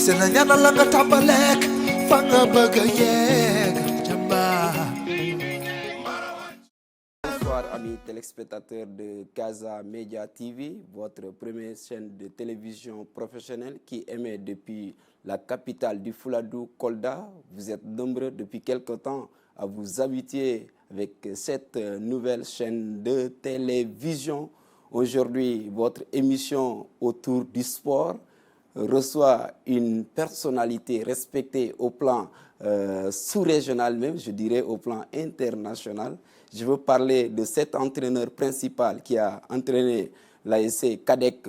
Bonsoir amis téléspectateurs de Casa Media TV, votre première chaîne de télévision professionnelle qui émet depuis la capitale du Fouladou, Kolda. Vous êtes nombreux depuis quelque temps à vous habituer avec cette nouvelle chaîne de télévision. Aujourd'hui, votre émission autour du sport reçoit une personnalité respectée au plan sous-régional même, je dirais au plan international. Je veux parler de cet entraîneur principal qui a entraîné l'ASC Cadec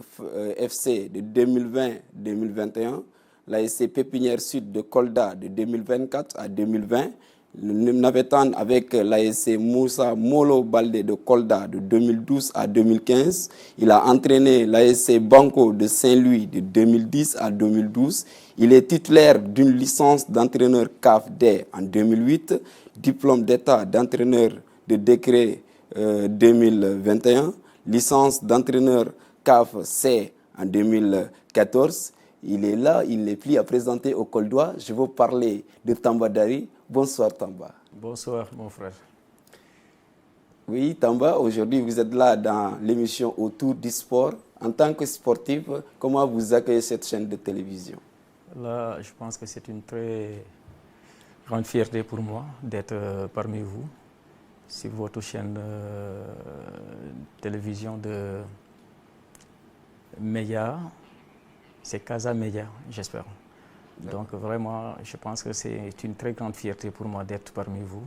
FC de 2020-2021, l'ASC Pépinière Sud de Kolda de 2024 à 2020, le Navetan avec l'ASC Moussa Molo Baldé de Kolda de 2012 à 2015. Il a entraîné l'ASC Banco de Saint-Louis de 2010 à 2012. Il est titulaire d'une licence d'entraîneur CAF-D en 2008, diplôme d'état d'entraîneur de décret 2021, licence d'entraîneur CAF-C en 2014. Il est là, il n'est plus à présenter au Koldois. Je veux parler de Tamba Dari. Bonsoir Tamba. Bonsoir mon frère. Oui Tamba, aujourd'hui vous êtes là dans l'émission Autour du sport. En tant que sportif, comment vous accueillez cette chaîne de télévision? Là, je pense que c'est une très grande fierté pour moi d'être parmi vous sur votre chaîne de télévision de médias. C'est Casa Media, j'espère. Donc vraiment, je pense que c'est une très grande fierté pour moi d'être parmi vous.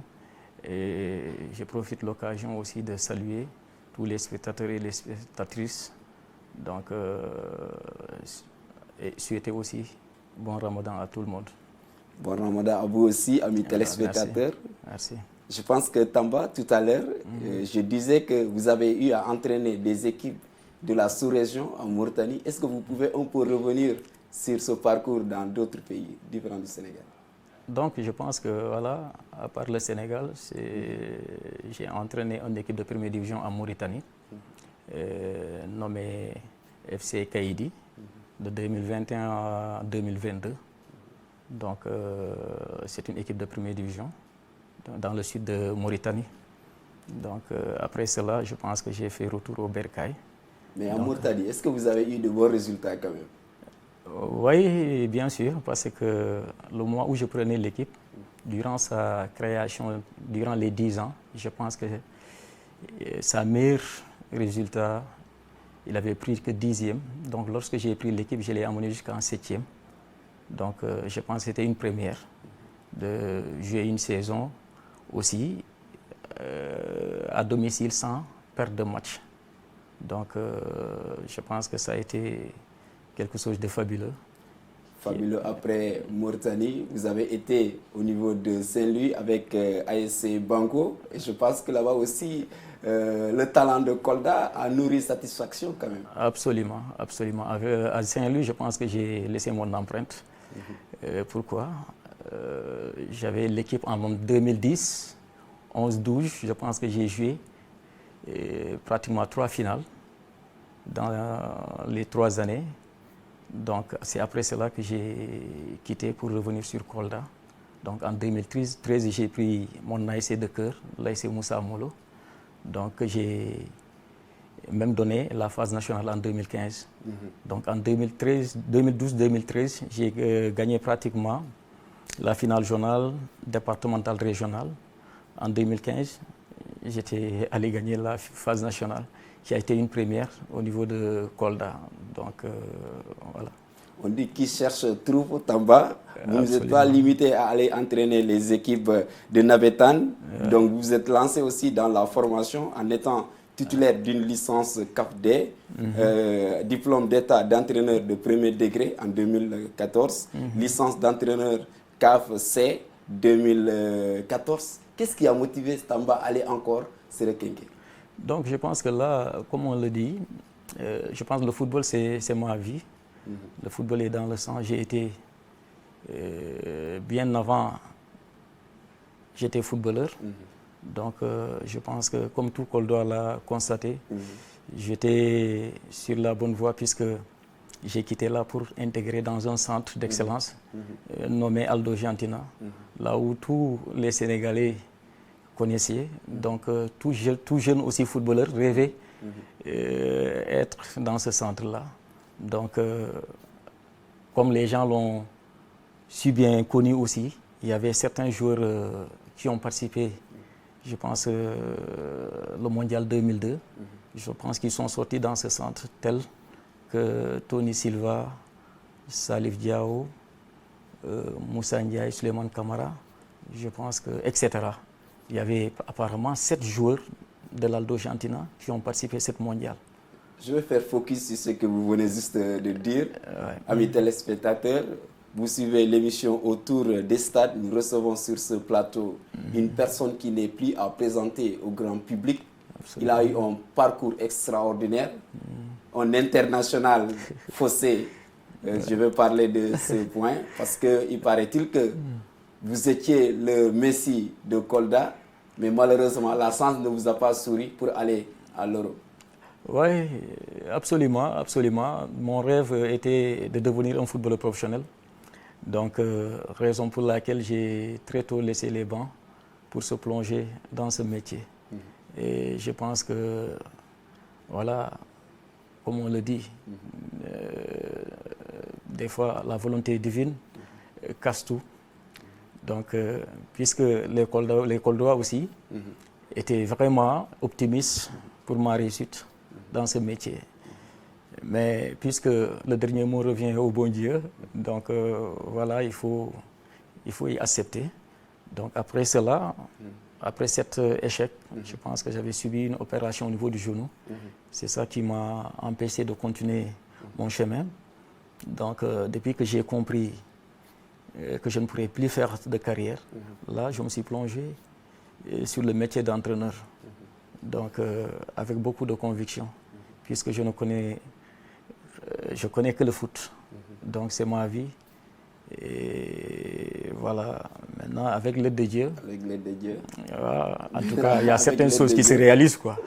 Et je profite de l'occasion aussi de saluer tous les spectateurs et les spectatrices. Donc, et souhaiter aussi bon Ramadan à tout le monde. Bon Ramadan à vous aussi, amis téléspectateurs. Merci. Je pense que Tamba, tout à l'heure, je disais que vous avez eu à entraîner des équipes de la sous-région en Mauritanie. Est-ce que vous pouvez un peu revenir sur ce parcours dans d'autres pays différents du Sénégal? Donc je pense que voilà, à part le Sénégal, j'ai entraîné une équipe de première division en Mauritanie, nommée FC Kaïdi, de 2021 à 2022. Donc c'est une équipe de première division dans le sud de Mauritanie. Donc après cela, je pense que j'ai fait retour au Bercail. Mais en Mauritanie, est-ce que vous avez eu de bons résultats quand même? Oui, bien sûr, parce que le mois où je prenais l'équipe, durant sa création, durant les 10 ans, je pense que sa meilleur résultat, il avait pris que 10e. Donc lorsque j'ai pris l'équipe, je l'ai amené jusqu'en 7e. Donc je pense que c'était une première de jouer une saison aussi à domicile sans perdre de match. Donc je pense que ça a été quelque chose de fabuleux. Fabuleux. Après Mauritanie, vous avez été au niveau de Saint-Louis avec ASC Banco. Et je pense que là-bas aussi, le talent de Kolda a nourri satisfaction quand même. Absolument, absolument. À Saint-Louis, je pense que j'ai laissé mon empreinte. Pourquoi? J'avais l'équipe en 2010, 11-12. Je pense que j'ai joué pratiquement 3 finales dans les 3 années. Donc c'est après cela que j'ai quitté pour revenir sur Kolda. Donc en 2013, j'ai pris mon ASC de cœur, l'ASC Moussa Molo. Donc j'ai même donné la phase nationale en 2015. Donc en 2012-2013, j'ai gagné pratiquement la finale zonale, départementale, régionale. En 2015, j'étais allé gagner la phase nationale, qui a été une première au niveau de Kolda. Donc voilà. On dit qui cherche trouve Tamba. Vous n'êtes pas limité à aller entraîner les équipes de Navetan. Donc vous êtes lancé aussi dans la formation en étant titulaire d'une licence CAF-D, diplôme d'état d'entraîneur de premier degré en 2014, licence d'entraîneur CAF-C 2014. Qu'est-ce qui a motivé Tamba à aller encore se requinquer? Donc je pense que là, comme on le dit, je pense que le football c'est ma vie. Le football est dans le sang. J'ai été, bien avant, j'étais footballeur. Donc je pense que comme tout Koldois l'a constaté, j'étais sur la bonne voie puisque J'ai quitté là pour intégrer dans un centre d'excellence nommé Aldo Gentina, là où tous les Sénégalais connaissaient. Donc tout jeune aussi footballeur rêvait être dans ce centre-là. Donc comme les gens l'ont si bien connu aussi, il y avait certains joueurs qui ont participé, je pense, le Mondial 2002. Je pense qu'ils sont sortis dans ce centre, tels que Tony Silva, Salif Diao, Moussa Ndiaye, Souleymane Kamara, je pense que, etc. Il y avait apparemment 7 joueurs de l'Aldo Gentina qui ont participé à cette mondiale. Je vais faire focus sur ce que vous venez juste de dire. Amis téléspectateurs, vous suivez l'émission Autour des stades. Nous recevons sur ce plateau une personne qui n'est plus à présenter au grand public. Absolument. Il a eu un parcours extraordinaire, un international faussé. Je vais parler de ce point parce qu'il paraît-il que vous étiez le Messi de Kolda, mais malheureusement, la chance ne vous a pas souri pour aller à l'Europe. Oui, absolument, absolument. Mon rêve était de devenir un footballeur professionnel. Donc, raison pour laquelle j'ai très tôt laissé les bancs pour se plonger dans ce métier. Et je pense que, voilà, comme on le dit, des fois la volonté divine casse tout. Donc, puisque les Coldois aussi étaient vraiment optimistes pour ma réussite dans ce métier. Mais puisque le dernier mot revient au bon Dieu, donc voilà, il faut y accepter. Donc après cela, après cet échec, je pense que j'avais subi une opération au niveau du genou. C'est ça qui m'a empêché de continuer mon chemin. Donc depuis que j'ai compris que je ne pourrais plus faire de carrière, là je me suis plongé sur le métier d'entraîneur. Donc avec beaucoup de conviction, puisque je connais que le foot. Donc c'est ma vie. Et voilà, maintenant avec l'aide de Dieu. Avec l'aide de Dieu. En tout cas, il y a certaines choses qui se réalisent, quoi.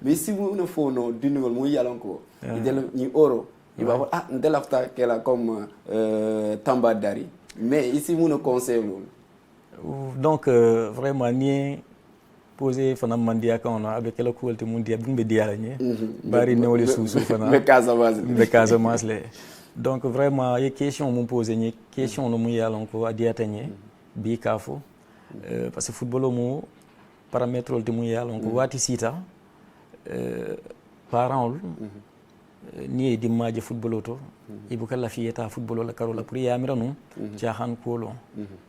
Mais si vous ne faites du nouveau, il y a encore. Il va avoir un délafta qui est comme Tamba Dari. Mais ici, vous ne conseillez pas. Donc, vraiment, ni poser fana mandia quand on a avec la qualité mondiale bimbe dialanye bari neole sous fana me Casamance les donc vraiment il y a question mon poser ni question no mu yalon ko adiatanye bi kafo parce que football mo paramètre de mu yalon ko wati sita parents ni di maje football auto ibuka la fieta football la karola pour yamira no tiahan kolo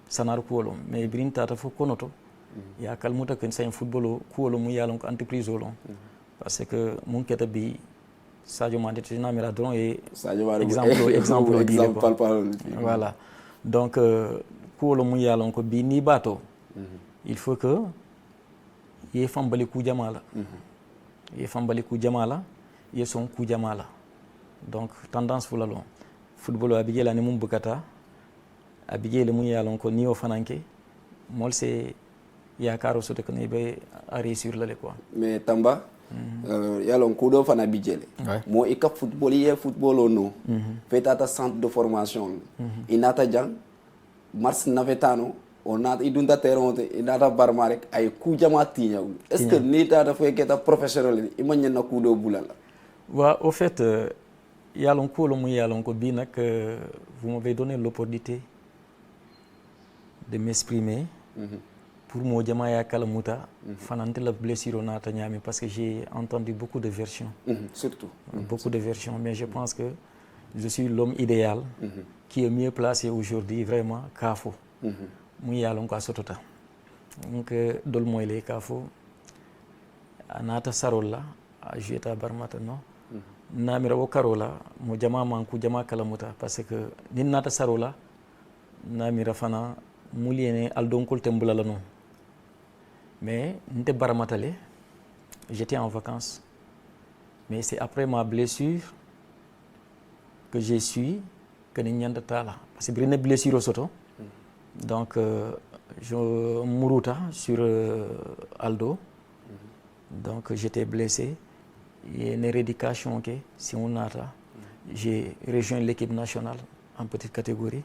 sanar kolo mais brinta ta fo konoto ya kalmuta ken say football ko lo mu yalon ko entreprise lo parce que mon keta bi Sadio Mané tina mira don et exemple voilà donc ko lo mu yalon ko bi ni bato il faut que ye fambali ku jamala ye son ku jamala donc tendance fu la long football abije la ni mum bukata abije le mu yalon ko ni o fananke mol c'est yakaro soto ko ne be ari sur le quoi. Mais Tamba yalon ko do fana bijele mo e ka football no fetata centre de formation inata jang mars navetano onata idunta terrain inata barmarek ay ku jama tinya est-ce que nita da fay keta professionnel imagné na ku do bulala wa au fait yalon ko lo mu yalon ko bi nak vous m'avez donné l'opportunité de m'exprimer pour moi, je suis la blessure parce que j'ai entendu beaucoup de versions. Surtout. Beaucoup de versions, mais je pense que je suis l'homme idéal qui est mieux placé aujourd'hui, vraiment, Kafo. Moi, Sotota. Donc, Dolmo et Kafo, Anata Sarola, a joué à Barmatano. Namira Karola, Mojama Manku Jama Kalamuta, parce que Ninata Sarola, Namira Fana, Mouliene Aldon Koltembulano. Mais j'étais en vacances. Mais c'est après ma blessure que j'ai su que n'y a pas de tala. Parce que j'ai une blessure au soto. Donc, je mourouta sur Aldo. Donc, j'étais blessé. une éducation que si on a, j'ai rejoint l'équipe nationale en petite catégorie,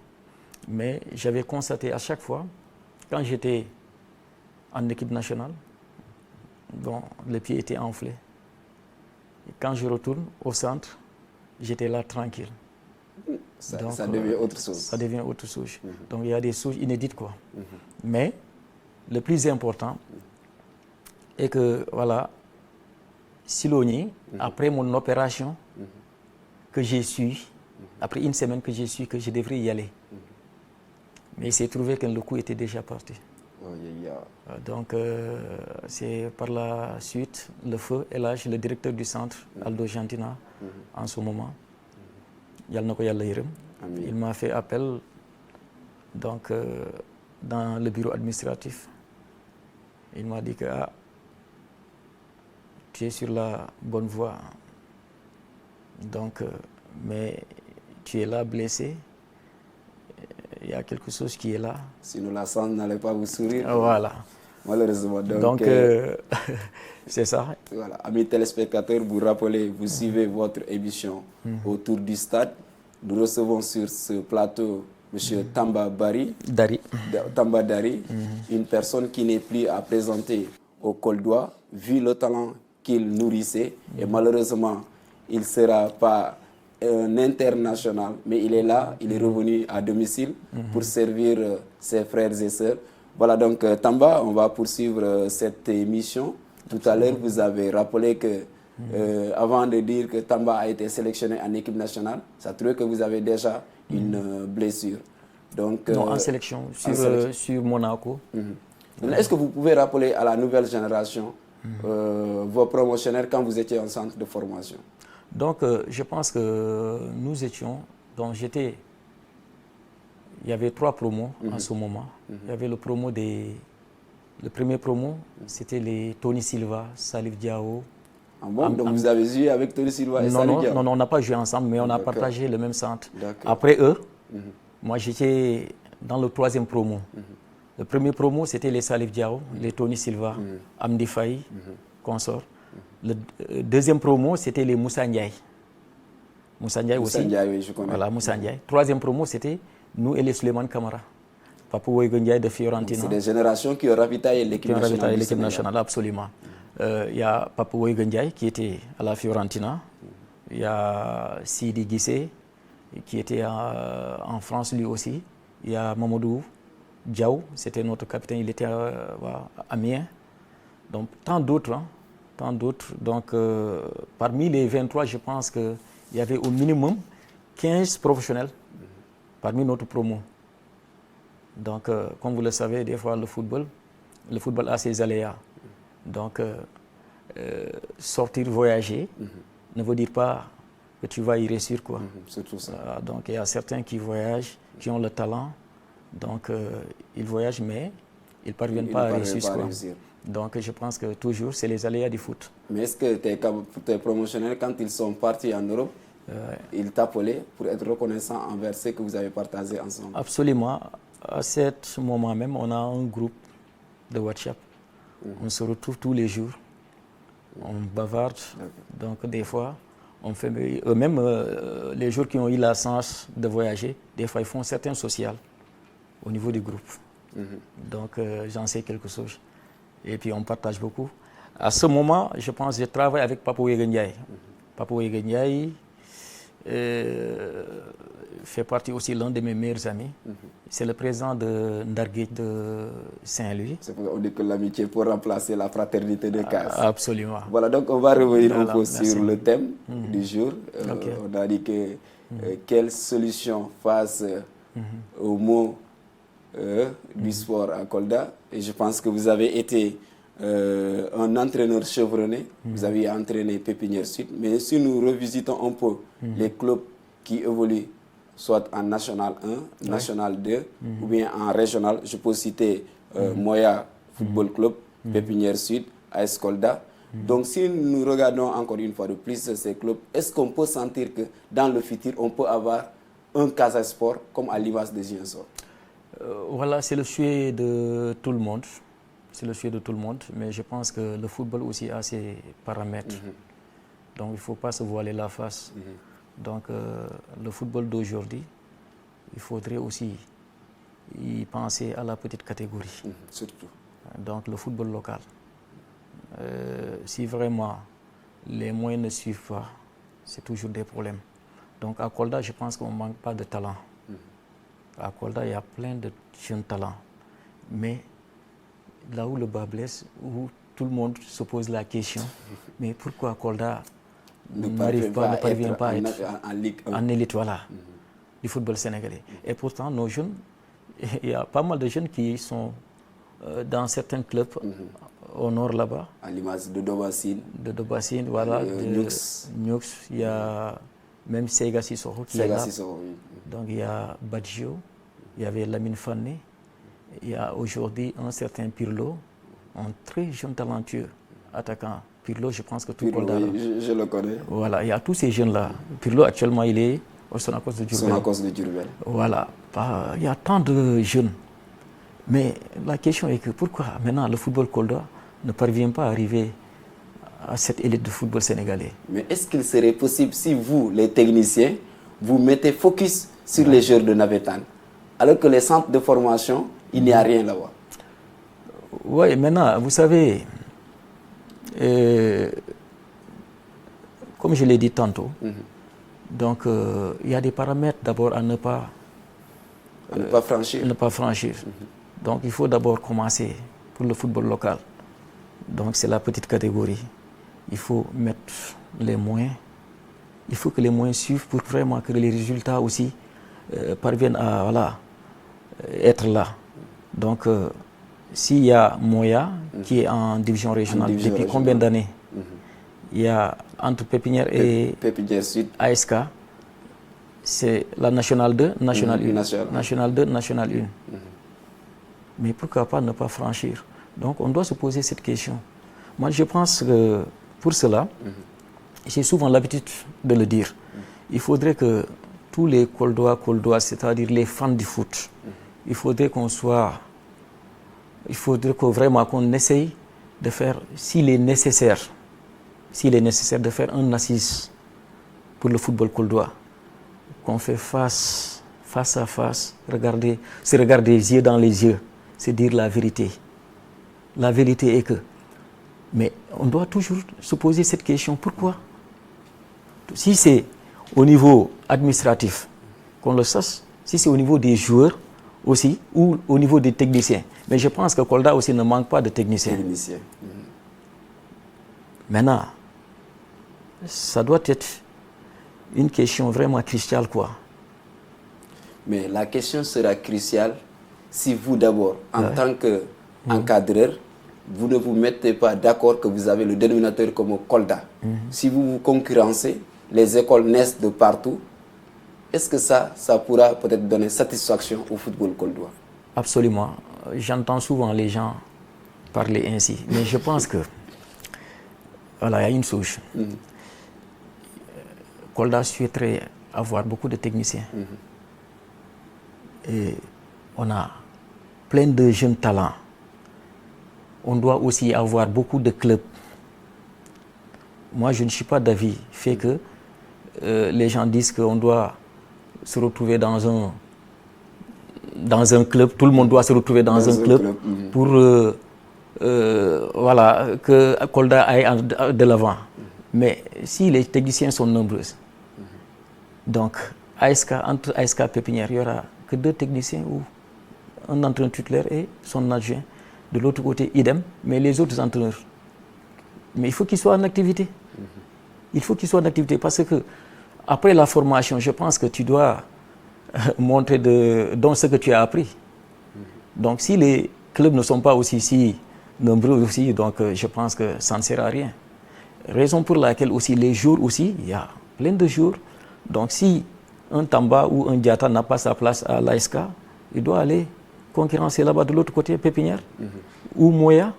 mais j'avais constaté à chaque fois, quand j'étais en équipe nationale, bon, les pieds étaient enflés. Et quand je retourne au centre, j'étais là tranquille. Donc, ça devient autre chose. Ça devient autre chose. Donc il y a des choses inédites, quoi. Mais le plus important est que, voilà, Silogny, après mon opération, que j'ai su, après une semaine que j'ai su que je devrais y aller. Mais il s'est trouvé que le coup était déjà parti. Donc, c'est par la suite, le feu et là, le directeur du centre, Aldo Gentina, en ce moment, il m'a fait appel donc, dans le bureau administratif. Il m'a dit que tu es sur la bonne voie. Donc, mais tu es là blessé. Il y a quelque chose qui est là. Sinon, la santé n'allait pas vous sourire. Voilà. Malheureusement. Donc c'est ça. Voilà. Amis téléspectateurs, vous rappelez, vous suivez votre émission Autour du stade. Nous recevons sur ce plateau M. Tamba Dari, une personne qui n'est plus à présenter au Coldois, vu le talent qu'il nourrissait. Et malheureusement, il ne sera pas un international, mais il est là, il est revenu à domicile pour servir ses frères et sœurs. Voilà donc Tamba, on va poursuivre cette émission. Tout à l'heure, vous avez rappelé que, avant de dire que Tamba a été sélectionné en équipe nationale, ça trouve que vous avez déjà une blessure. Donc, non, en sélection, sur Monaco. Est-ce que vous pouvez rappeler à la nouvelle génération vos promotionnaires quand vous étiez en centre de formation? Donc, je pense que nous étions, donc il y avait 3 promos en ce moment. Il y avait le premier promo, c'était les Tony Silva, Salif Diao. Donc vous avez joué avec Tony Silva et Salif Diao? Non, on n'a pas joué ensemble, mais on a partagé le même centre. Après eux, moi j'étais dans le 3e promo. Le premier promo, c'était les Salif Diao, les Tony Silva, Amdi Faye, consort. Le 2e promo, c'était les Moussa Ndiaye. Moussa Ndiaye aussi. Ndiaye, oui, je connais. Voilà, Moussa Ndiaye. 3e promo, c'était nous et les Suleiman Kamara. Papa Woygo Ndiaye de Fiorentina. C'est des générations qui ont ravitaillé l'équipe nationale. Absolument. Il y a Papa Woygo Ndiaye qui était à la Fiorentina. Il y a Sidi Guissé qui était en France lui aussi. Il y a Mamadou Diaw, c'était notre capitaine, il était à Amiens. Donc tant d'autres. Tant d'autres. Donc, parmi les 23, je pense qu'il y avait au minimum 15 professionnels parmi notre promo. Donc, comme vous le savez, des fois, le football a ses aléas. Donc, sortir, voyager, ne veut dire pas que tu vas y réussir, quoi. Surtout ça. Donc, il y a certains qui voyagent, qui ont le talent. Donc, ils voyagent, mais ils ne parviennent pas à réussir. Donc, je pense que toujours, c'est les aléas du foot. Mais est-ce que tes promotionnels, quand ils sont partis en Europe, ils t'appelaient pour être reconnaissants envers ce que vous avez partagé ensemble? Absolument. À ce moment même, on a un groupe de WhatsApp. On se retrouve tous les jours. On bavarde. Donc, des fois, on fait... Eux-mêmes, les jours qui ont eu la chance de voyager, des fois, ils font certains sociaux au niveau du groupe. Donc, j'en sais quelque chose. Et puis, on partage beaucoup. À ce moment, je pense que je travaille avec Papa Woygo Ndiaye. Papa Woygo Ndiaye fait partie aussi l'un de mes meilleurs amis. C'est le président de Ndarguet de Saint-Louis. C'est pour ça qu'on dit que l'amitié peut remplacer la fraternité de casse. Absolument. Voilà, donc on va revenir un peu sur le thème du jour. On a dit que quelle solution face au mot du sport à Kolda. Et je pense que vous avez été un entraîneur chevronné. Vous avez entraîné Pépinière Sud. Mais si nous revisitons un peu les clubs qui évoluent, soit en National 1, National 2, ou bien en Régional, je peux citer Moya Football Club, Pépinière Sud, AS Kolda. Donc si nous regardons encore une fois de plus ces clubs, est-ce qu'on peut sentir que dans le futur, on peut avoir un Casa Sport comme à l'image de Ziguinchor? Voilà, c'est le souhait de tout le monde. C'est le souhait de tout le monde, mais je pense que le football aussi a ses paramètres. Donc il ne faut pas se voiler la face. Donc le football d'aujourd'hui, il faudrait aussi y penser à la petite catégorie. Surtout. Donc le football local. Si vraiment les moyens ne suivent pas, c'est toujours des problèmes. Donc à Kolda, je pense qu'on ne manque pas de talent. À Kolda, il y a plein de jeunes talents. Mais là où le bas blesse, où tout le monde se pose la question, mais pourquoi Kolda ne parvient pas à être en élite, voilà, du football sénégalais. Et pourtant, nos jeunes, il y a pas mal de jeunes qui sont dans certains clubs au nord là-bas. À l'image de Dobassine. De Dobassine, voilà. De Nux. Il y a même Sega Sissoko qui est là. Donc il y a Badjo, il y avait Lamine Fané, il y a aujourd'hui un certain Pirlo, un très jeune talentueux attaquant. Pirlo, je pense que tout le monde je le connais. Voilà, il y a tous ces jeunes-là. Pirlo, actuellement, il est au Sonacos de Diourbel. Sonacos de Diourbel. Voilà, il y a tant de jeunes. Mais la question est que pourquoi maintenant le football kolda ne parvient pas à arriver à cette élite de football sénégalais? Mais est-ce qu'il serait possible, si vous, les techniciens, vous mettez focus sur les joueurs de Navétane, alors que les centres de formation, il n'y a rien là-bas? Oui, maintenant, vous savez, comme je l'ai dit tantôt, donc il y a des paramètres d'abord à ne pas franchir. Donc il faut d'abord commencer pour le football local. Donc c'est la petite catégorie. Il faut mettre les moyens. Il faut que les moyens suivent pour vraiment que les résultats aussi parviennent à être là. Donc s'il y a Moya qui est en division régionale depuis combien d'années? Il y a entre Pépinière et ASK, c'est la Nationale 2, Nationale 1. Nationale 2, Nationale 1. Mais pourquoi pas ne pas franchir? Donc on doit se poser cette question. Moi je pense que pour cela, j'ai souvent l'habitude de le dire, il faudrait que tous les Koldois, c'est-à-dire les fans du foot, il faudrait qu'on vraiment qu'on essaye de faire, s'il est nécessaire de faire un assise pour le football koldois, qu'on fait face à face, se regarder les yeux dans les yeux, c'est dire la vérité. La vérité est que, mais on doit toujours se poser cette question, pourquoi? Si c'est au niveau administratif, qu'on le sache, si c'est au niveau des joueurs aussi, ou au niveau des techniciens. Mais je pense que Kolda aussi ne manque pas de techniciens. Maintenant, ça doit être une question vraiment cruciale, quoi. Mais la question sera cruciale si vous d'abord, en tant qu'encadreur, vous ne vous mettez pas d'accord que vous avez le dénominateur comme Kolda. Si vous vous concurrencez, les écoles naissent de partout. Est-ce que ça pourra peut-être donner satisfaction au football koldois? Absolument. J'entends souvent les gens parler ainsi. Mais je pense que, voilà, il y a une souche. Kolda souhaiterait avoir beaucoup de techniciens. Et on a plein de jeunes talents. On doit aussi avoir beaucoup de clubs. Moi, je ne suis pas d'avis fait que les gens disent qu'on doit se retrouver dans un club, tout le monde doit se retrouver dans un club pour que Kolda aille de l'avant. Mais si les techniciens sont nombreux, donc entre ASK et Pépinière, il n'y aura que 2 techniciens ou un entraîneur titulaire et son adjoint. De l'autre côté, idem, mais les autres entraîneurs. Mais il faut qu'ils soient en activité. Il faut qu'ils soient en activité parce que après la formation, je pense que tu dois montrer dans ce que tu as appris. Donc si les clubs ne sont pas aussi si nombreux aussi, donc je pense que ça ne sert à rien. Raison pour laquelle aussi les jours aussi, il y a plein de jours. Donc si un Tamba ou un Diata n'a pas sa place à l'ASK, il doit aller concurrencer là-bas de l'autre côté, Pépinière ou Moya.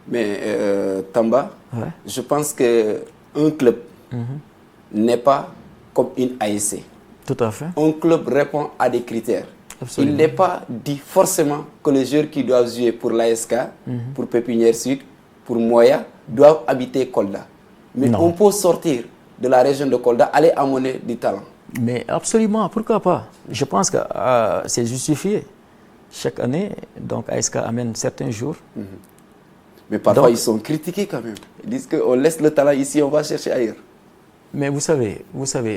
Mais Tamba, je pense qu'un club n'est pas comme une ASC. Tout à fait. Un club répond à des critères. Absolument. Il n'est pas dit forcément que les joueurs qui doivent jouer pour l'ASK, pour Pépinière Sud, pour Moya, doivent habiter Kolda. Mais Non. on peut sortir de la région de Kolda, aller amener du talent. Mais absolument, pourquoi pas? Je pense que c'est justifié. Chaque année, donc ASK amène certains jours. Mais parfois, Donc, ils sont critiqués quand même. Ils disent qu'on laisse le talent ici, on va chercher ailleurs. mais vous savez,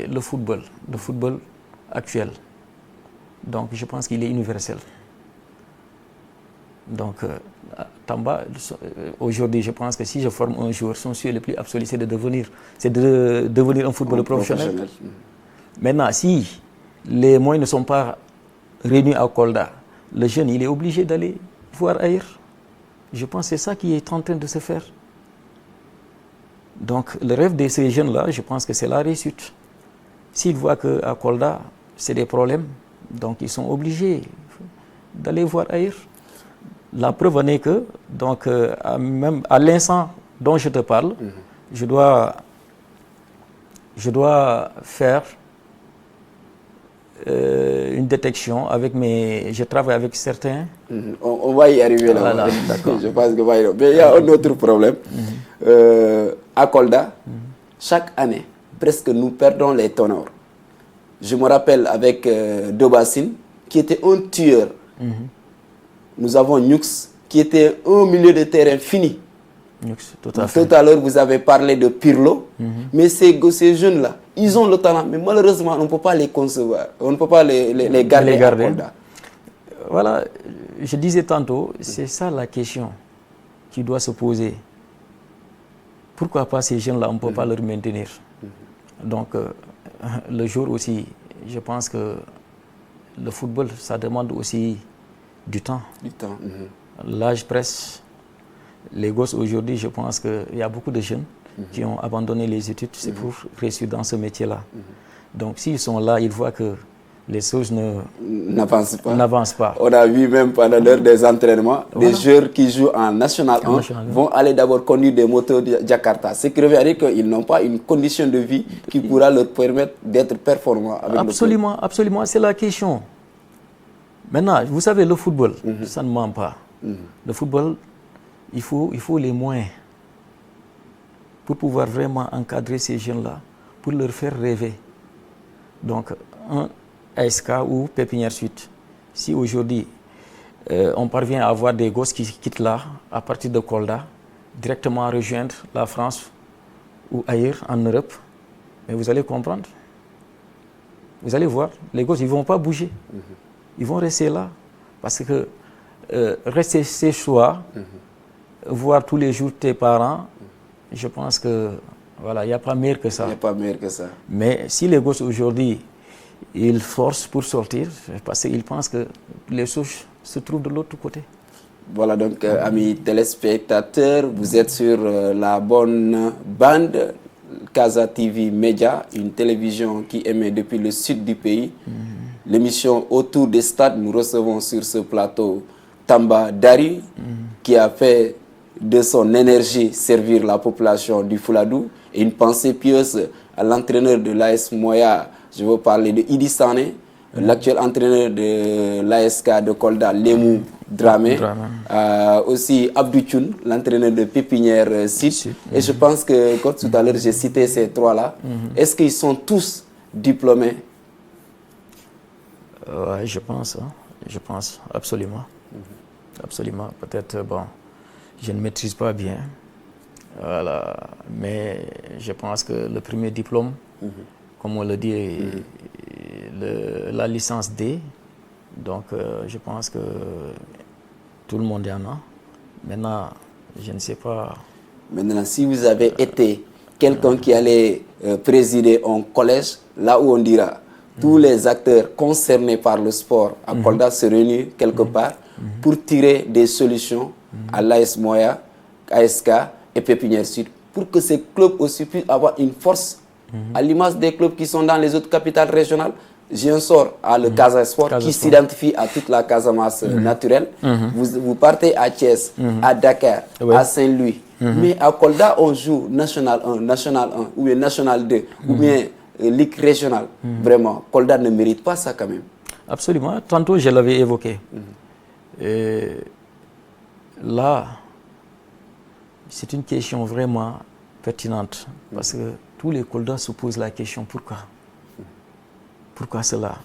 le football actuel, donc je pense qu'il est universel. Donc, Tamba, aujourd'hui, je pense que si je forme un joueur, son souhait le plus absolu, c'est de devenir un footballeur professionnel. Maintenant, si les moyens ne sont pas réunis à Kolda, le jeune, il est obligé d'aller voir ailleurs. Je pense que c'est ça qui est en train de se faire. Donc, le rêve de ces jeunes-là, je pense que c'est la réussite. S'ils voient qu'à Kolda, c'est des problèmes, donc ils sont obligés d'aller voir ailleurs. La preuve en est que, donc, même à l'instant dont je te parle, je dois faire une détection avec je travaille avec certains. On va y arriver là. Voilà, d'accord. Je pense que va y arriver. Mais il y a un autre problème. À Kolda, chaque année, presque nous perdons les ténors. Je me rappelle avec Dobassine, qui était un tueur. Nous avons Nux, qui était un milieu de terrain fini. Nux, tout à fait. Tout à l'heure, vous avez parlé de Pirlo. Mais ces jeunes-là, ils ont le talent. Mais malheureusement, on ne peut pas les concevoir. On ne peut pas les garder à Kolda. Voilà, je disais tantôt, c'est ça la question qui doit se poser. Pourquoi pas ces jeunes-là, on ne peut pas leur maintenir? Donc, le jour aussi, je pense que le football, ça demande aussi du temps. Du temps. L'âge presse. Les gosses aujourd'hui, je pense qu'il y a beaucoup de jeunes qui ont abandonné les études, c'est pour réussir dans ce métier-là. Donc, s'ils sont là, ils voient que les choses n'avancent pas. On a vu même pendant l'heure des entraînements, des joueurs qui jouent en National 1 vont aller d'abord conduire des motos de Jakarta. Ce qui veut dire qu'ils n'ont pas une condition de vie qui pourra leur permettre d'être performants. Absolument, absolument, c'est la question. Maintenant, vous savez, le football, ça ne ment pas. Le football, il faut les moyens pour pouvoir vraiment encadrer ces jeunes-là, pour leur faire rêver. Donc, un ASK ou Pépinière Suite, si aujourd'hui on parvient à avoir des gosses qui quittent là, à partir de Kolda, directement rejoindre la France ou ailleurs en Europe, mais vous allez comprendre. Vous allez voir, les gosses, ils ne vont pas bouger. Ils vont rester là. Parce que rester chez soi, voir tous les jours tes parents, je pense que voilà, il n'y a pas meilleur que ça. Il n'y a pas meilleur que ça. Mais si les gosses aujourd'hui, ils forcent pour sortir, parce qu'ils pensent que les souches se trouvent de l'autre côté. Voilà donc, amis téléspectateurs, vous êtes sur la bonne bande, Casa TV Média, une télévision qui émet depuis le sud du pays. L'émission Autour des stades, nous recevons sur ce plateau Tamba Dari, qui a fait de son énergie servir la population du Fouladou, et une pensée pieuse à l'entraîneur de l'AS Moya, je veux parler de Idi Sané, l'actuel entraîneur de l'ASK de Kolda, Lemou Dramé, aussi Abdou Thioune, l'entraîneur de Pépinière Sud. Et je pense que, comme tout à l'heure j'ai cité ces trois-là, est-ce qu'ils sont tous diplômés? Oui, je pense, absolument. Absolument, peut-être, bon, je ne maîtrise pas bien, voilà, mais je pense que le premier diplôme, comme on le dit, la licence D, donc je pense que tout le monde y en a. Maintenant, je ne sais pas. Maintenant, si vous avez été quelqu'un qui allait présider un collège, là où on dira tous les acteurs concernés par le sport à Kolda se réunissent quelque part pour tirer des solutions à l'AS Moya, ASK et Pépinière Sud, pour que ces clubs aussi puissent avoir une force à l'image des clubs qui sont dans les autres capitales régionales. J'ai un sort à le Casa Sport qui s'identifie à toute la Casamance naturelle. Vous partez à Thiès, à Dakar, à Saint-Louis. Mais à Kolda, on joue National 1, National 1, ou bien National 2, ou bien Ligue régionale. Vraiment, Kolda ne mérite pas ça quand même. Absolument. Tantôt, je l'avais évoqué. Et là, c'est une question vraiment pertinente parce que tous les Kolda se posent la question pourquoi cela?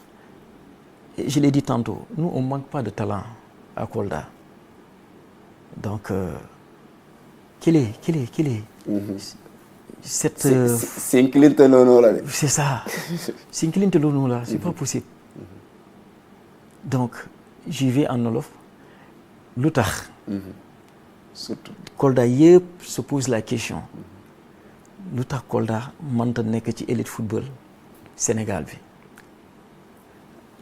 Et je l'ai dit tantôt, nous on manque pas de talent à Kolda. Donc quel est cette c'est un Clinton Lono là. C'est ça. C'est un Clinton Lono là, c'est pas possible. Donc j'y vais en wolof. Lu tax Surtout Kolda yëpp se pose la question lu tax Kolda mënta nekk ci élite football Sénégal bi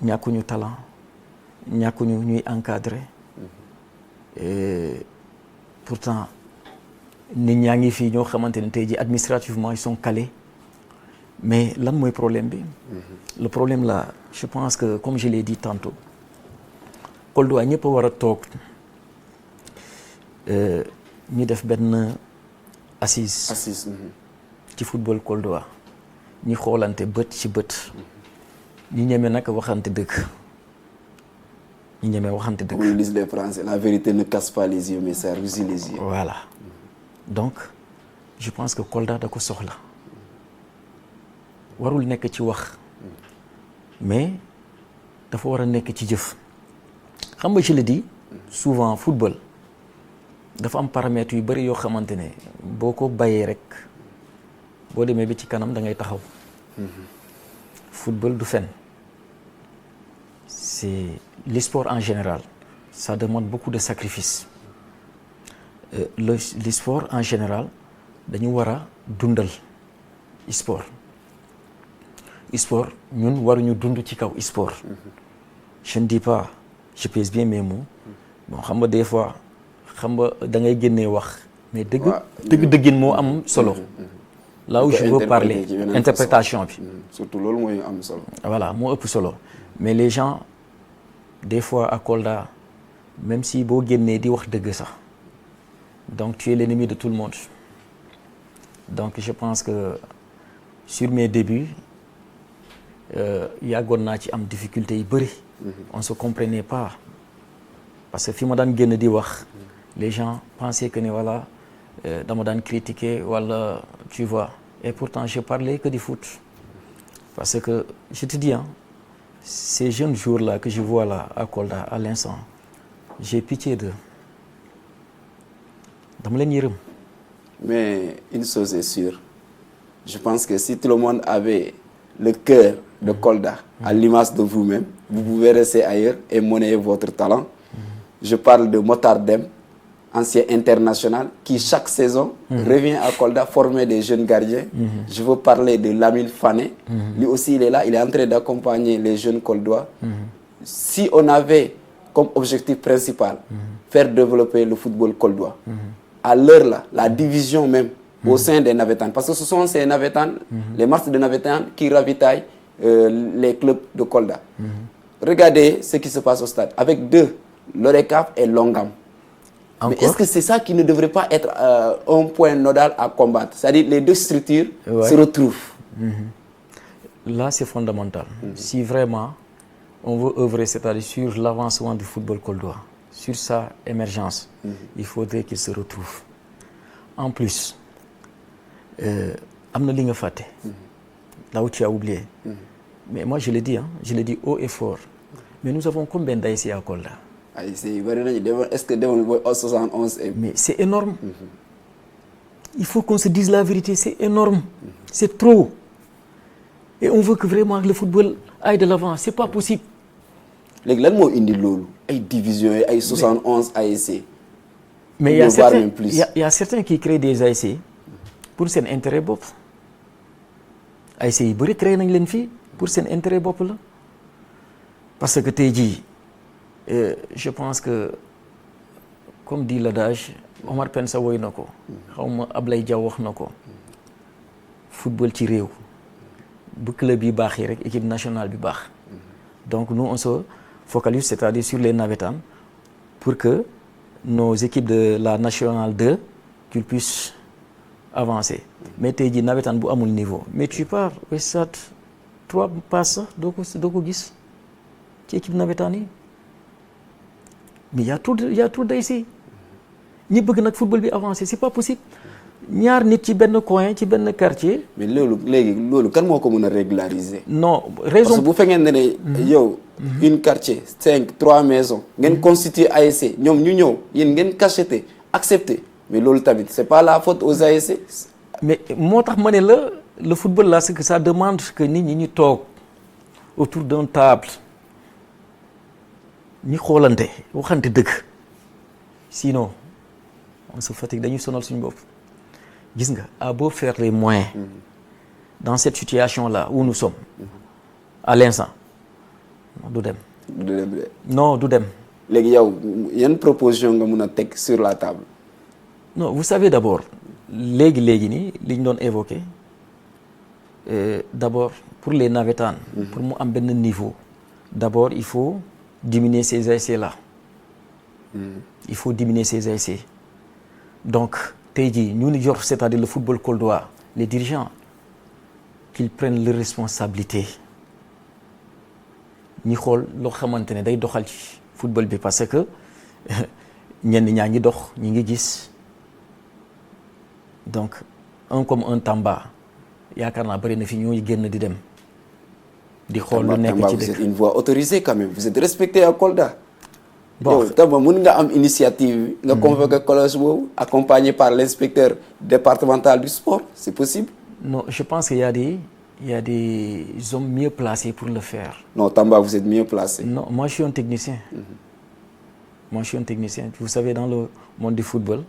ñàkkuñu talent ñàkkuñu ñuy encadrer et pourtant nit ñaa ngi fii ñoo xamante ne tey jii administrativement ils sont calés mais lan mooy problème bi le problème là je pense que comme je l'ai dit tantôt Kolda ñëpp a war a toog ñu def benn assise ci football Kolda ñi xoolante bët ci bët ñi ñeme nag waxante dëgg ñi ñeme waxante dëgg. Comme le disent les Français, la vérité ne casse pas les yeux mais ça roussit les yeux. Voilà donc je pense que Kolda da ko soxla warul nekk ci wax mais dafa war a nekk ci jëf xam nga je le dis souvent football. dafa am paramètres yu bëri yoo xamante ne boo ko bàyyee rek boo demee ba ci kanam da ngay taxaw. Football du fen. C'est le sport en général. Ça demande beaucoup de sacrifices. Le sport en général dañu war a dundal sport. Sport ñun waruñu dund ci kaw sport. Je ne dis pas je pèse bien mes mots. Bon xam nga des fois. xam nga da ngay génnee wax mais dëggin moo am solo là où je veux parler interprétation bi surtout loolu mooy am solo voilà moo ëpp solo mais les gens des fois à Kolda même si boo génnee di wax dëgg sax donc tu es l'ennemi de tout le monde donc je pense que sur mes débuts yàggoon naa ci am difficulté yu bëri on se comprenait pas parce que fi ma daan génn di wax les gens pensaient que voilà dama daan critiquer wala tu vois et pourtant je parlais que du foot parce que je te dis ces jeunes jours là que je vois là à Kolda à l'instant j'ai pitié d'eux dama leen yërëm. Mais une chose est sûre je pense que si tout le monde avait le cœur de Kolda à l'image de vous-même vous pouvez rester ailleurs et monnayer votre talent. Je parle de Motar Dem, ancien international, qui chaque saison revient à Kolda former des jeunes gardiens. Je veux parler de Lamine Fané. Lui aussi, il est là, il est en train d'accompagner les jeunes Koldois. Si on avait comme objectif principal faire développer le football koldois, à l'heure là, la division même au sein des Navétanes, parce que ce sont ces Navétanes, les marches de Navétanes qui ravitaillent les clubs de Kolda. Regardez ce qui se passe au stade, avec deux, l'Orecap et l'Ongam. Mais est-ce que c'est ça qui ne devrait pas être un point nodal à combattre? C'est-à-dire les deux structures se retrouvent. Là, c'est fondamental. Si vraiment on veut œuvrer, c'est-à-dire sur l'avancement du football koldois, sur sa émergence, il faudrait qu'il se retrouve. En plus, am na li nga fàtte. Là où tu as oublié. Mais moi, je le dis haut et fort. Mais nous avons combien d'ASC à Kolda? Est-ce que 71 Mais c'est énorme. Il faut qu'on se dise la vérité, c'est énorme. C'est trop. Et on veut que vraiment le football aille de l'avant. C'est pas possible. Les gens ont indi lolu ay division ay 71 ASC. Mais il y a certains qui créent des ASC pour seen intérêt bopp. ASC yi bëri créé nañ leen fii pour seen intérêt bopp la. Parce que tey jii je pense que comme dit l'adage Omar Pensa woy na ko xaw ma Ablaye Diaw wax na ko football ci réew bu club yi baax yi rek équipe nationale bi baax. Donc nous on se focalise c'est-à-dire sur les navétanes pour que nos équipes de la nationale 2 qu'ils puissent avancer. Mais tey jii navétane bu amul niveau mais tu pars au stade 3 passes sax doo ko gis ci équipe navétane yi. Mais il y a trop d'ASC ñi bëgg nag football bi avancer c'est pas possible ñaar nit ci benn coin ci benn quartier. mais loolu kan moo ko mën a régulariser. non raison parce que bu fekkee ne yow. une quartier 3 maisons. ngeen constituer ASC ñoom ñu ñëw yéen ngeen cacheté accepté mais loolu tamit c'est pas la faute aux ASC. mais moo tax ma ne la le football là c'est que ça demande que nit ñi ñu toog autour d'une table ñi xoolante waxante dëgg sinon on se fatigue dañuy sonal suñu bopp. gis nga à beau faire les moyens dans cette situation là où nous sommes à l'instant du dem. non du dem. léegi yow yan proposition nga mun a teg sur la table. non vous savez d'abord léegi nii li ñu doon évoqué d'abord pour les navétanes. pour mu am benn niveau. d'abord il faut diminuer ces ASC là. il faut diminuer ces ASC donc. tey jii ñu ni yor c'est-à-dire le football coldois les dirigeants qu'ils prennent leurs responsabilités ñi xool loo xamante ne day doxal ci football bi parce que ñenn ñaa ngi dox ñi ngi gis donc un comme un Tamba yaakaar naa bëri na fi ñoo génn di dem di xool lu nekk ci dëkk. vous êtes une voix autorisée quand même vous êtes respecté à Kolda. bon Tamba mën nga am initiative nga convoqué collège boobu accompagné par l'inspecteur départemental du sport c'est possible. non je pense qu'il y a des hommes mieux placés pour le faire. non Tamba vous êtes mieux placé. non moi je suis un technicien. moi je suis un technicien vous savez dans le monde du football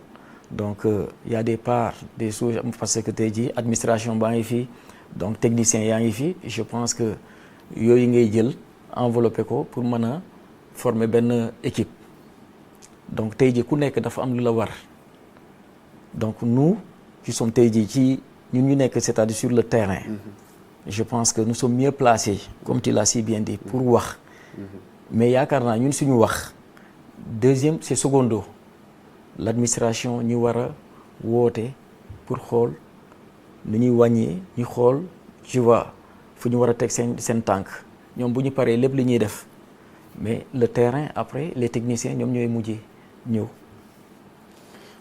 donc il y a des parts des choses parce que tey jii administration baa ngi fii donc technicien yaa ngi fii je pense que yooyu ngay jël enveloppé ko pour mën a former benn équipe donc tey jii ku nekk dafa am lu la war donc nous qui sommes tey jii ci ñun ñu nekk c'est-à-dire sur le terrain. je pense que nous sommes mieux placés comme tu l'as si bien dit pour wax. mais yaakaar naa ñun suñu wax deuxième c'est secondo l'administration ñu war a woote pour xool nu ñuy wàññee ñu xool tu vois fu ñu war a teg seen tànk ñoom bu ñu paree lépp li ñuy def. mais le terrain après les techniciens ñoom ñooy mujjee ñëw.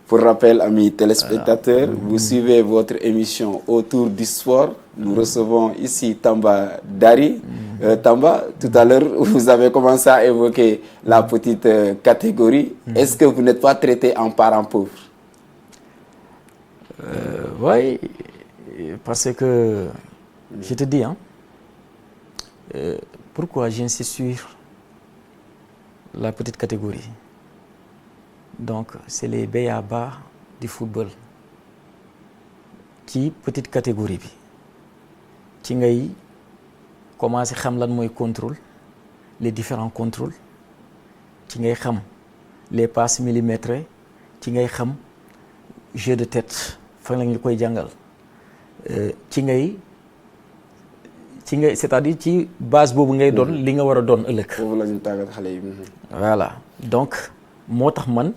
Pour rappel, amis téléspectateurs, vous suivez votre émission Autour du sport. Nous recevons ici Tamba Dari. Tamba, tout à l'heure, vous avez commencé à évoquer la petite catégorie. Est-ce que vous n'êtes pas traité en parent pauvre? Oui, parce que je te dis, pourquoi j'insiste sur la petite catégorie. Donc c'est les b.a-ba du football ci petite catégorie bi ci ngay commencer xam lan mooy contrôle les différents contrôles ci ngay xam les passes millimétrées ci ngay xam jeu de tête fan la ñu koy jàngal ci ngay c'est-à-dire ci base boobu ngay doon li nga war a doon ëllëg. foofu la ñu tàggat xale yi. voilà donc moo tax man.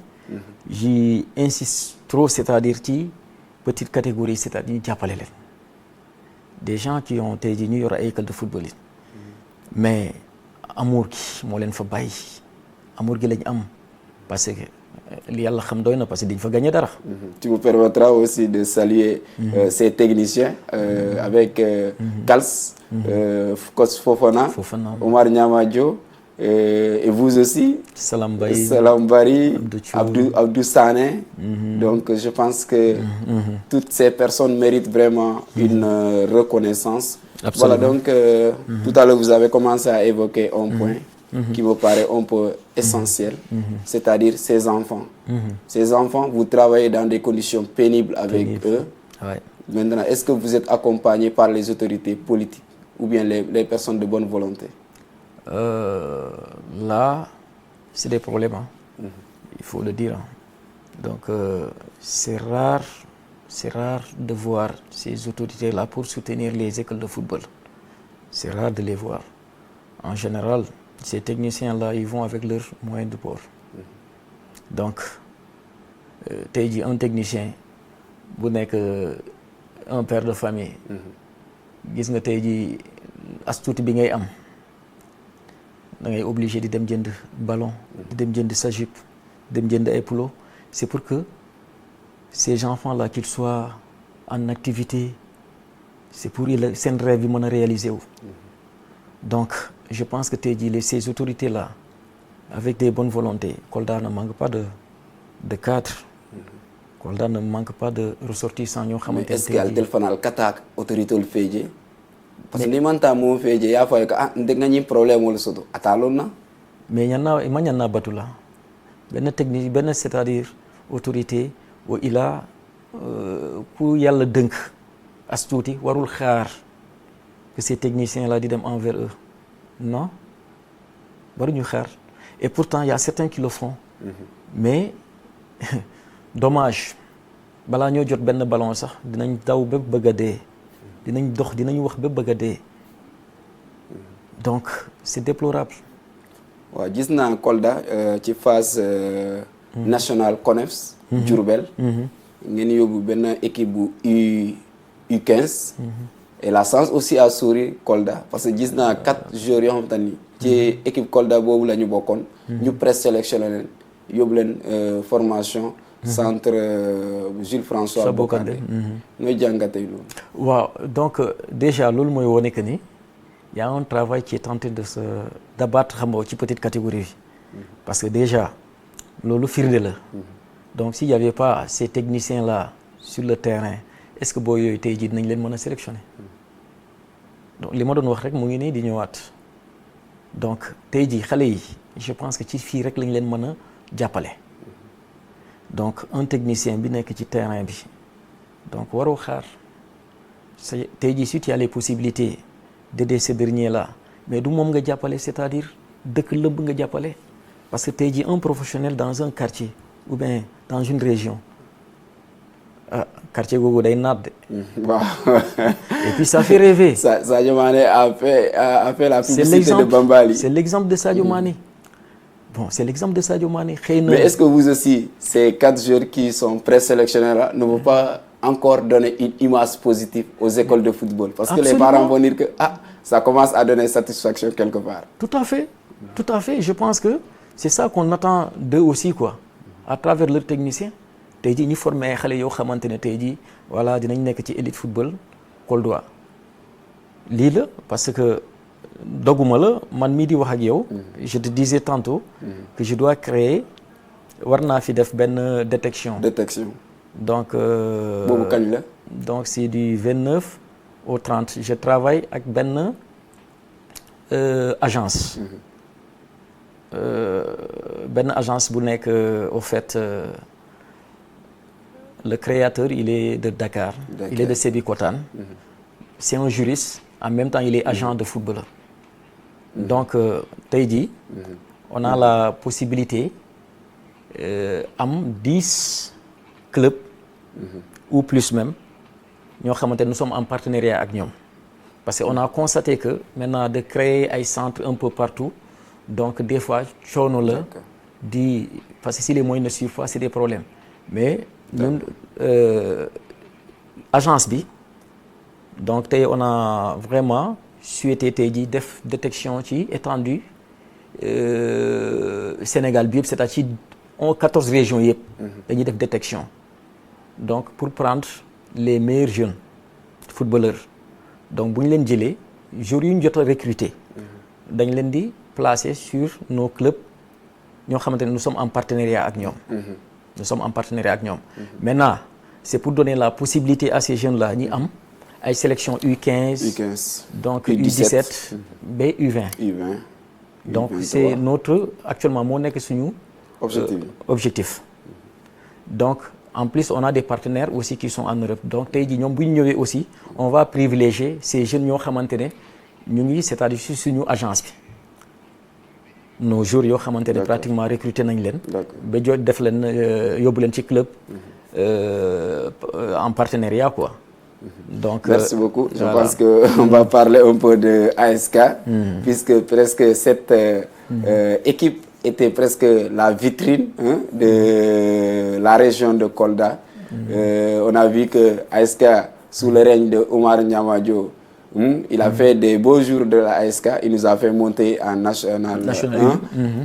j'y insiste trop c'est-à-dire ci petite catégorie c'est-à-dire ñu jàppale leen des gens qui ont tey jii ñu yor ay école de football yi mais amour gi moo leen fa bàyyi amour gi lañ am parce que li yàlla xam doy na parce que dañ fa gagner dara. Tu me permettras aussi de saluer ces techniciens avec Kals, coach Fofana, Omar Niamadio. Et vous aussi, Salam Bari, Abdou Sané. Donc je pense que toutes ces personnes méritent vraiment une reconnaissance. Absolument. Voilà, donc tout à l'heure vous avez commencé à évoquer un point qui me paraît un peu essentiel, c'est-à-dire ces enfants. Ces enfants, vous travaillez dans des conditions pénibles avec eux. Ouais. Maintenant, est-ce que vous êtes accompagné par les autorités politiques ou bien les personnes de bonne volonté? Là, c'est des problèmes, il faut le dire. Donc, c'est rare de voir ces autorités-là pour soutenir les écoles de football. C'est rare de les voir. En général, ces techniciens-là, ils vont avec leurs moyens de bord. Donc, tey jii un technicien bu nekk un père de famille. gis nga tey jii as tuuti bi ngay am. da ngay obligé di dem jënd ballon di dem jënd sa jupe dem jënd ay polo c'est pour que ces enfants-là qu'ils soient en activité c'est pour seen rêve yi mën a réaliser wu. Donc je pense que tey jii ces autorités-là avec des bonnes volontés Kolda ne manque pas de cadres. Kolda ne manque pas de ressortissants ñoo xamante ne est-ce que altel fanal katak autorité ol feeje parce que limanta mo feeje ya fay ko nga ñi problème wala soto atalon na mais ñanna batula benn technique benn c'est-à-dire autorité wo ila ku yàlla dënk as tuuti warul xaar que ces techniciens-là di dem envers eux non waruñu xaar et pourtant il y a certains qui le font mais dommage balaa ñoo jot benn ballon sax dinañ daw ba bëgg a dee dinañ dox dinañ wax ba bëgg a dee donc c'est déplorable. waaw gis naa Kolda ci phase nationale CONEFS Diourbel ngeen yóbbu benn équipe bu U15 et la chance aussi a souri Kolda parce que gis naa 4 joueurs yoo xamante ni ci équipe Kolda boobu la ñu bokkoon ñu présélectionné leen yóbbu leen formation centre Jules François Bocandé nooy jàngatee loolu. waaw donc déjà loolu mooy wone que ni y a un travail qui est tenté d'abattre xam nga ci petite catégorie bi parce que déjà loolu firnde la donc s'il y avait pas ces techniciens là sur le terrain est-ce que boo yooyu tey jii dinañ leen mën a sélectionner donc li ma doon wax rek mu ngi nii di ñëwaat donc tey jii xale yi je pense que ci fii rek lañ leen mën a jàppale. Donc un technicien bi nekk ci terrain bi donc waroo xaar tey jii si tu as les possibilités d'aider ces derniers-là mais du moom nga jàppale c'est-à-dire dëkk lëbb nga jàppale parce que tey jii un professionnel dans un quartier ou bien dans une région quartier googu day naat de. waaw. Et puis ça fait rêver. Sadio Mané a fait la publicité de Bambali. C'est l'exemple de Sadio Mané. Bon, c'est l'exemple de Sadio Mané. Mais est-ce que vous aussi, ces 4 joueurs qui sont présélectionnés là, ne vont pas encore donner une image positive aux écoles de football? Parce que les parents vont dire que ça commence à donner satisfaction quelque part. Tout à fait. Tout à fait. Je pense que c'est ça qu'on attend d'eux aussi, quoi. À travers leurs techniciens. Tey jii ñu formé ay xale yoo xamante ne tey jii voilà dinañ nekk ci élite football Kolda lii la parce que doguma la man mii di wax ak yow je te disais tantôt que je dois créer war naa fi def benn détection donc boobu kañ la donc c'est du 29 au 30 je travaille ak benn agence benn agence bu nekk au fait le créateur il est de Dakar. Il est de Sébikotane. C'est un juriste en même temps il est agent de footballeur. Donc tey jii on a la possibilité am 10 clubs ou plus même ñoo xamante nous sommes en partenariat ak ñoom parce que on a constaté que maintenant de créer ay centres un peu partout donc des fois coono la di parce que si les moyens ne suivent pas c'est des problèmes mais ñun agence bi donc tey on a vraiment souhaité tey jii def détection ci étendue Sénégal bi yëpp c'est-à-dire ci 14 régions yëpp dañuy def détection donc pour prendre les meilleurs jeunes footballeurs donc bu ñu leen jëlee joueurs yu ñu jot a recruter dañ leen di placer sur nos clubs ñoo xamante ne nous sommes en partenariat ak ñoom nous sommes en partenariat ak ñoom maintenant c'est pour donner la possibilité à ces jeunes là ñi am ay sélection U15 donc U17 ba U20 donc c'est notre actuellement moo nekk suñu objectif donc en plus on a des partenaires aussi qui sont en Europe donc tey jii ñoom bu ñu ñëwee aussi on va privilégier ces jeunes ñoo xamante ne ñu ngi c'est-à-dire si suñu agence bi nos jours yoo xamante ne pratiquement recruté nañ leen ba jot def leen yóbbu leen ci club en partenariat quoi donc merci beaucoup je pense que on va parler un peu de ASK puisque presque cette équipe était presque la vitrine de la région de Kolda on a vu que ASK sous le règne de Oumar Niamadio Il a fait des beaux jours de la ASK. Il nous a fait monter en National 1.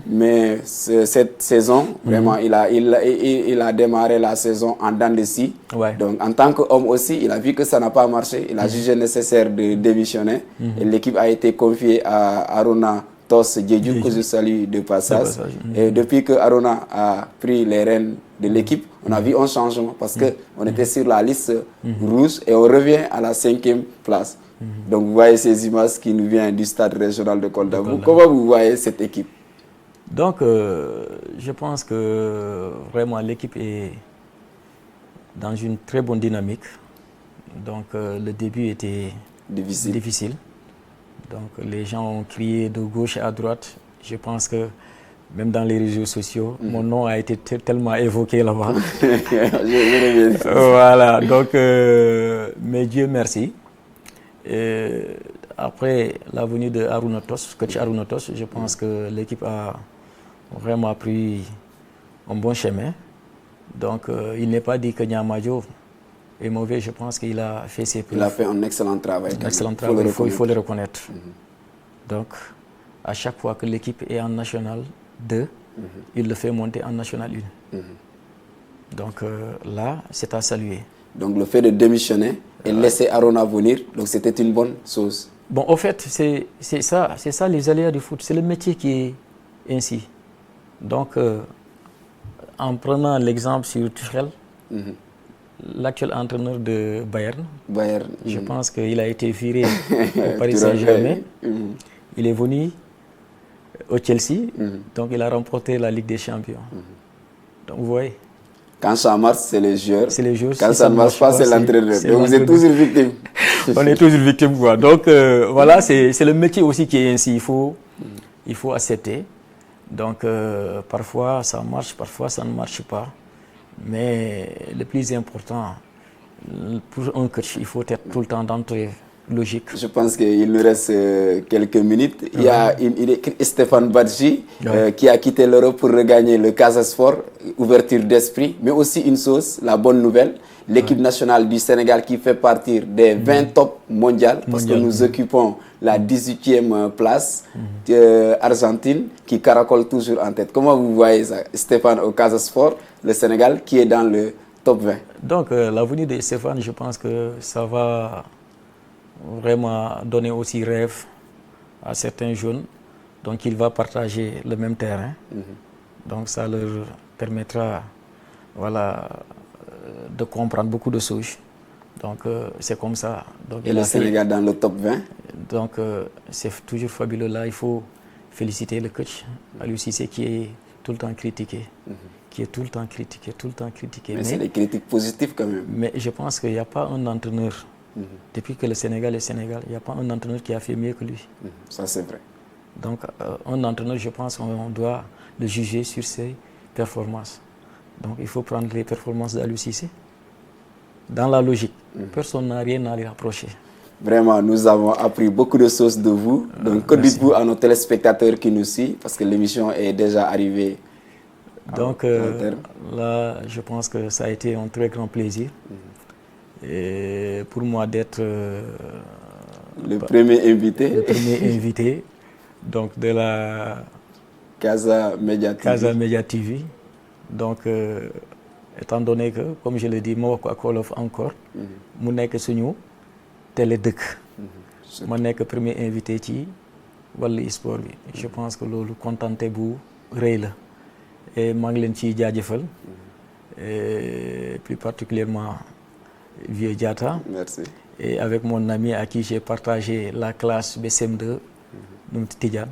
Mais cette saison, vraiment, il a démarré la saison en dents de scie. Ouais. Donc, en tant qu'homme aussi, il a vu que ça n'a pas marché. Il a jugé nécessaire de démissionner. Et l'équipe a été confiée à Aruna Tos Djedju, que je salue de passage. Et depuis que Aruna a pris les rênes de l'équipe, on a vu un changement parce qu'on était sur la liste rouge et on revient à la 5e place. Donc vous voyez ces images qui nous viennent du stade régional de Kolda. Comment vous voyez cette équipe? Donc je pense que vraiment l'équipe est dans une très bonne dynamique. Donc le début était difficile. Donc les gens ont crié de gauche à droite. Je pense que même dans les réseaux sociaux, mon nom a été tellement évoqué là-bas. Voilà, donc, mais Dieu merci. Et après la venue de Aruna Tos, coach Aruna Tos, je pense que l'équipe a vraiment pris un bon chemin. Donc, il n'est pas dit que Niamadio est mauvais. Je pense qu'il a fait ses preuves. Il a fait un excellent travail. Un excellent travail, il faut le reconnaître. Donc, à chaque fois que l'équipe est en National 2, il le fait monter en National 1. Donc là, c'est à saluer. Donc le fait de démissionner et laisser Aruna venir, donc c'était une bonne chose. Bon, au fait, c'est ça les aléas du foot. C'est le métier qui est ainsi. Donc, en prenant l'exemple sur Tuchel, l'actuel entraîneur de Bayern, je pense qu'il a été viré au Paris Saint-Germain. Il est venu au Chelsea, donc il a remporté la Ligue des Champions. Donc vous voyez. Quand ça marche, c'est les joueurs. Quand Si ça ne marche pas, c'est l'entraîneur. Donc vous êtes toujours victime. On est toujours victime, quoi. Donc voilà, c'est le métier aussi qui est ainsi. Il faut accepter. Donc parfois ça marche, parfois ça ne marche pas. Mais le plus important, pour un coach, il faut être tout le temps d'entrée logique. Je pense qu'il nous reste quelques minutes. Il y a Stéphane Badji qui a quitté l'Europe pour regagner le Casa Sport, ouverture d'esprit, mais aussi une chose, la bonne nouvelle, l'équipe nationale du Sénégal qui fait partie des 20 top mondiales, parce que nous occupons la 18e place, Argentine qui caracole toujours en tête. Comment vous voyez ça, Stéphane, au Casa Sport, le Sénégal qui est dans le top 20? Donc la venue de Stéphane, je pense que ça va vraiment donner aussi rêve à certains jeunes. Donc il va partager le même terrain. Donc ça leur permettra de comprendre beaucoup de choses. Donc c'est comme ça. Donc, et le Sénégal dans le top 20? Donc c'est toujours fabuleux là. Il faut féliciter le coach Aliou Cissé qui est tout le temps critiqué. Qui est tout le temps critiqué. Mais c'est des critiques positives quand même. Mais je pense qu'il n'y a pas un entraîneur. Depuis que le Sénégal est Sénégal, il n'y a pas un entraîneur qui a fait mieux que lui. Ça, c'est vrai. Donc, un entraîneur, je pense qu'on doit le juger sur ses performances. Donc, il faut prendre les performances d'Aliou Cissé dans la logique. Personne n'a rien à lui reprocher. Vraiment, nous avons appris beaucoup de choses de vous. Donc, que dites-vous à nos téléspectateurs qui nous suivent? Parce que l'émission est déjà arrivée. Donc, là, je pense que ça a été un très grand plaisir. Et pour moi d'être le premier invité donc de la Casa Media TV. Donc étant donné que, comme je l'ai dit, ma wax ko ak wolof encore mu nekk suñu télé dëkk ma nekk premier invité ci wàllu sport bi. Je pense que loolu contenté bu rëy la et maa ngi leen ciy jaajëfal et plus particulièrement Vieux Diatta. Merci. Et avec mon ami à qui j'ai partagé la classe BCM2, Tidiane.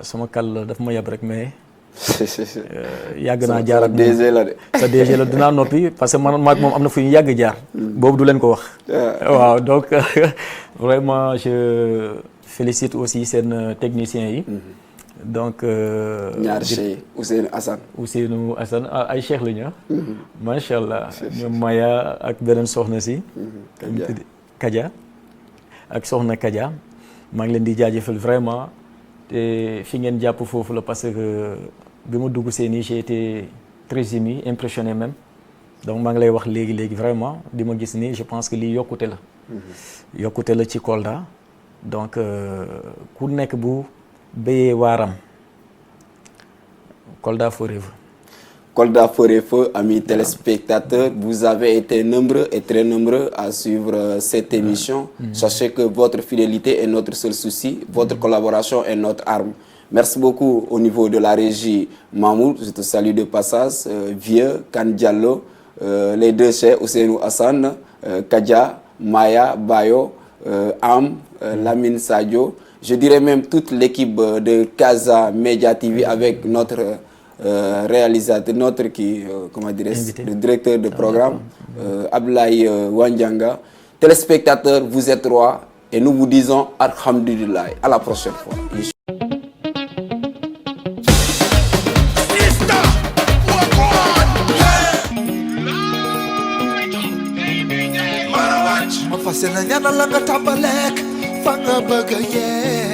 Sama kàll daf ma yab rek mais yàgg naa jaar ak moom sa DG la dinaa noppi parce que man maag moom am na fu ñu yàgg jaar. boobu du leen ko wax. waaw donc vraiment je félicite aussi seen techniciens yi. Donc ñaar Cheikh Ousseynou Assane ay cheikh la ñu macha allah ñoom Maya ak beneen soxna si Kaja ak soxna Kaja maa ngi leen di jaajëfal vraiment te fi ngeen jàpp foofu la parce que bi ma dugg see nii j'ai été très ému impressionné même donc maa ngi lay wax léegi vraiment di ma gis nii je pense que lii yokkute la yokkute la ci Kolda donc ku nekk bu béyee waaram Kolda forever. Kolda forever, amis téléspectateurs, vous avez été nombreux et très nombreux à suivre cette émission. Sachez que votre fidélité est notre seul souci, votre collaboration est notre arme. Merci beaucoup au niveau de la régie Mamoud, je te salue de passage, Vieux, Kan Diallo, les deux chefs, Ousseynou Hassan, Kadja, Maya, Bayo, Am, Lamine Sadio. Je dirais même toute l'équipe de Casa Media TV avec notre réalisateur, notre le directeur de programme, Ablaye Wandianga. Téléspectateurs, vous êtes rois et nous vous disons Alhamdulillah. À la prochaine fois. Fasena nyana langa tabalek fanga baga ye